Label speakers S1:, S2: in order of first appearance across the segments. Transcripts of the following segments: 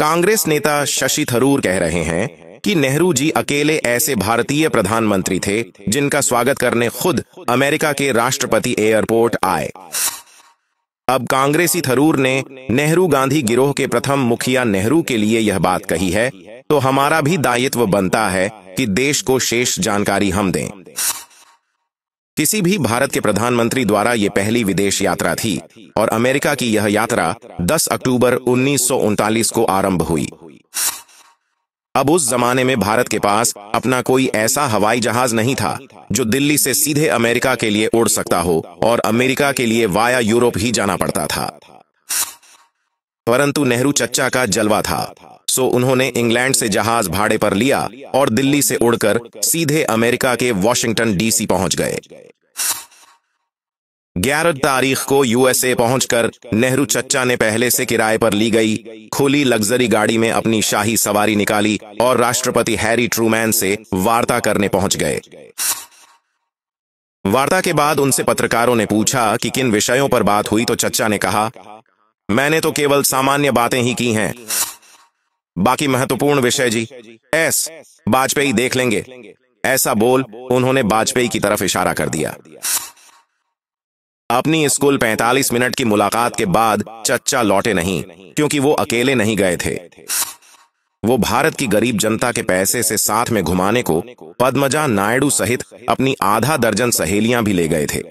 S1: कांग्रेस नेता शशि थरूर कह रहे हैं कि नेहरू जी अकेले ऐसे भारतीय प्रधानमंत्री थे जिनका स्वागत करने खुद अमेरिका के राष्ट्रपति एयरपोर्ट आए। अब कांग्रेसी थरूर ने नेहरू गांधी गिरोह के प्रथम मुखिया नेहरू के लिए यह बात कही है, तो हमारा भी दायित्व बनता है कि देश को शेष जानकारी हम दें। किसी भी भारत के प्रधानमंत्री द्वारा यह पहली विदेश यात्रा थी और अमेरिका की यह यात्रा 10 अक्टूबर 1939 को आरंभ हुई। अब उस जमाने में भारत के पास अपना कोई ऐसा हवाई जहाज नहीं था जो दिल्ली से सीधे अमेरिका के लिए उड़ सकता हो और अमेरिका के लिए वाया यूरोप ही जाना पड़ता था। परंतु नेहरू चच्चा का जलवा था, सो उन्होंने इंग्लैंड से जहाज भाड़े पर लिया और दिल्ली से उड़कर सीधे अमेरिका के वॉशिंगटन डीसी पहुंच गए। 11 तारीख को यूएसए पहुंचकर नेहरू चच्चा ने पहले से किराए पर ली गई खुली लग्जरी गाड़ी में अपनी शाही सवारी निकाली और राष्ट्रपति हैरी ट्रूमैन से वार्ता करने पहुंच गए। वार्ता के बाद उनसे पत्रकारों ने पूछा कि किन विषयों पर बात हुई, तो चच्चा ने कहा, मैंने तो केवल सामान्य बातें ही की हैं, बाकी महत्वपूर्ण विषय जी एस वाजपेयी देख लेंगे। ऐसा बोल उन्होंने वाजपेयी की तरफ इशारा कर दिया। अपनी इस कुल 45 मिनट की मुलाकात के बाद चच्चा लौटे नहीं, क्योंकि वो अकेले नहीं गए थे। वो भारत की गरीब जनता के पैसे से साथ में घुमाने को पद्मजा नायडू सहित अपनी आधा दर्जन सहेलियां भी ले गए थे।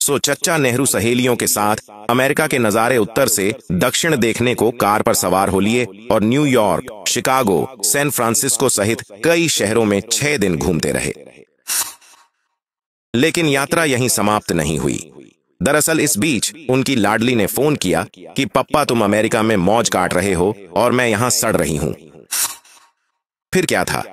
S1: सो चच्चा नेहरू सहेलियों के साथ अमेरिका के नजारे उत्तर से दक्षिण देखने को कार पर सवार हो लिए और न्यूयॉर्क, शिकागो, सैन फ्रांसिस्को सहित कई शहरों में 6 दिन घूमते रहे। लेकिन यात्रा यहीं समाप्त नहीं हुई। दरअसल इस बीच उनकी लाडली ने फोन किया कि पप्पा तुम अमेरिका में मौज काट रहे हो और मैं यहां सड़ रही हूं। फिर क्या था,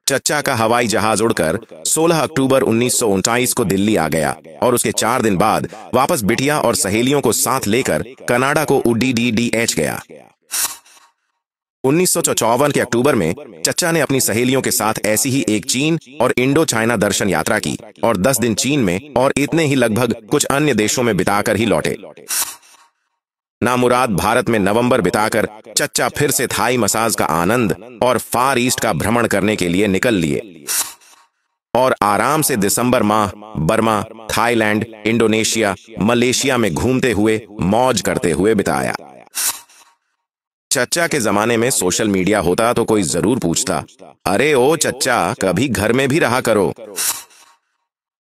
S1: चच्चा का हवाई जहाज उड़कर 16 अक्टूबर 1939 को दिल्ली आ गया और उसके 4 दिन बाद वापस बिटिया और सहेलियों को साथ लेकर कनाडा को उडीडीडीएच गया। 1954 के अक्टूबर में चच्चा ने अपनी सहेलियों के साथ ऐसी ही एक चीन और इंडो चाइना दर्शन यात्रा की और 10 दिन चीन में और इतने ही लगभग कुछ अन्य देशों में बिताकर ही लौटे। नामुराद भारत में नवंबर बिताकर चच्चा फिर से थाई मसाज का आनंद और फार ईस्ट का भ्रमण करने के लिए निकल लिए और आराम से दिसंबर माह बर्मा, थाईलैंड, इंडोनेशिया, मलेशिया में घूमते हुए मौज करते हुए बिताया। चच्चा के जमाने में सोशल मीडिया होता तो कोई जरूर पूछता, अरे ओ चच्चा, कभी घर में भी रहा करो।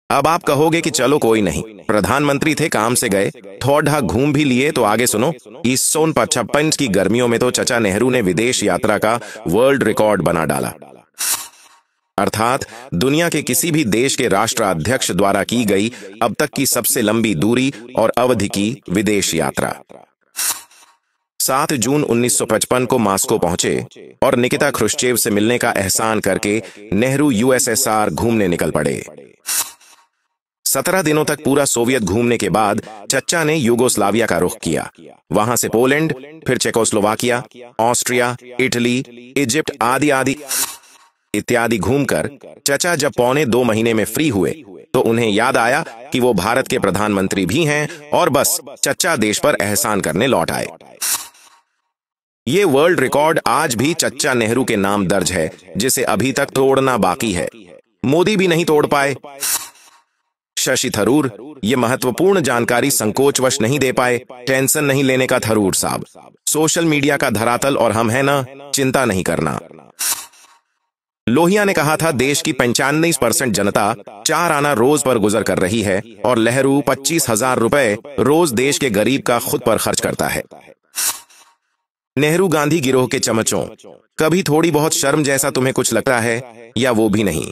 S1: अब आप कहोगे कि चलो कोई नहीं, प्रधानमंत्री थे, काम से गए, थोड़ा घूम भी लिए, तो आगे सुनो। इस 1955 की गर्मियों में तो चचा नेहरू ने विदेश यात्रा का वर्ल्ड रिकॉर्ड बना डाला, अर्थात दुनिया के किसी भी देश के राष्ट्राध्यक्ष द्वारा की गई अब तक की सबसे लंबी दूरी और अवधि की विदेश यात्रा। 7 जून 1955 को मास्को पहुंचे और निकिता ख्रुश्चेव से मिलने का एहसान करके नेहरू यूएसएसआर घूमने निकल पड़े। 17 दिनों तक पूरा सोवियत घूमने के बाद चच्चा ने यूगोस्लाविया का रुख किया। वहां से पोलैंड, फिर चेकोस्लोवाकिया, ऑस्ट्रिया, इटली, इजिप्ट आदि इत्यादि घूमकर चचा जब 1.25 महीने में फ्री हुए तो उन्हें याद आया कि वो भारत के प्रधानमंत्री भी हैं और बस चच्चा देश पर एहसान करने लौट आए। ये वर्ल्ड रिकॉर्ड आज भी चच्चा नेहरू के नाम दर्ज है, जिसे अभी तक तोड़ना बाकी है। मोदी भी नहीं तोड़ पाए। शशि थरूर ये महत्वपूर्ण जानकारी संकोचवश नहीं दे पाए। टेंशन नहीं लेने का थरूर साहब, सोशल मीडिया का धरातल और हम है ना, चिंता नहीं करना। लोहिया ने कहा था देश की 95% जनता 4 आना रोज पर गुजर कर रही है और नेहरू 25,000 रुपए रोज देश के गरीब का खुद पर खर्च करता है। नेहरू गांधी गिरोह के चमचों, कभी थोड़ी बहुत शर्म जैसा तुम्हें कुछ लगता है या वो भी नहीं?